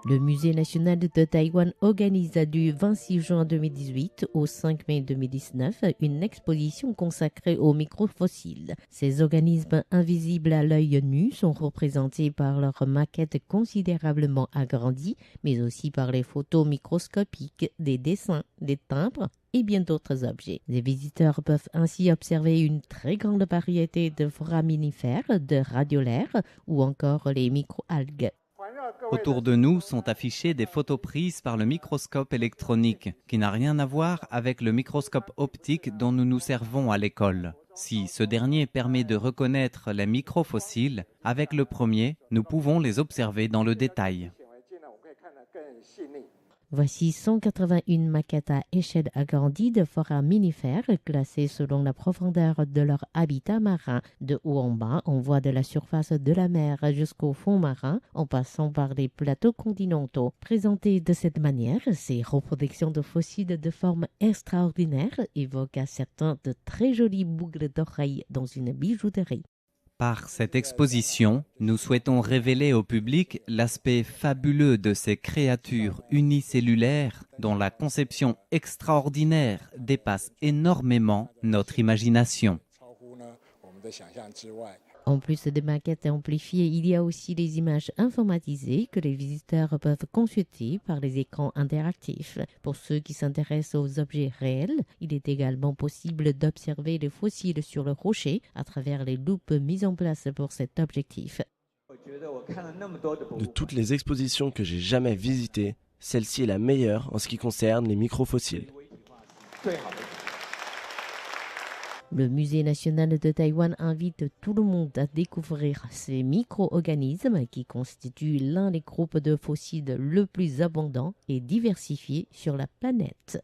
Le Musée national de Taïwan organise du 26 juin 2018 au 5 mai 2019 une exposition consacrée aux microfossiles. Ces organismes invisibles à l'œil nu sont représentés par leurs maquettes considérablement agrandies, mais aussi par les photos microscopiques, des dessins, des timbres et bien d'autres objets. Les visiteurs peuvent ainsi observer une très grande variété de foraminifères, de radiolaires ou encore les microalgues. Autour de nous sont affichées des photos prises par le microscope électronique, qui n'a rien à voir avec le microscope optique dont nous nous servons à l'école. Si ce dernier permet de reconnaître les microfossiles, avec le premier, nous pouvons les observer dans le détail. Voici 181 maquettes à échelle agrandie de foraminifères classées selon la profondeur de leur habitat marin. De haut en bas, on voit de la surface de la mer jusqu'au fond marin, en passant par les plateaux continentaux. Présentées de cette manière, ces reproductions de fossiles de forme extraordinaire évoquent à certains de très jolies boucles d'oreilles dans une bijouterie. Par cette exposition, nous souhaitons révéler au public l'aspect fabuleux de ces créatures unicellulaires dont la conception extraordinaire dépasse énormément notre imagination. En plus des maquettes amplifiées, il y a aussi les images informatisées que les visiteurs peuvent consulter par les écrans interactifs. Pour ceux qui s'intéressent aux objets réels, il est également possible d'observer les fossiles sur le rocher à travers les loupes mises en place pour cet objectif. De toutes les expositions que j'ai jamais visitées, celle-ci est la meilleure en ce qui concerne les microfossiles. Le Musée national de Taïwan invite tout le monde à découvrir ces micro-organismes qui constituent l'un des groupes de fossiles le plus abondant et diversifié sur la planète.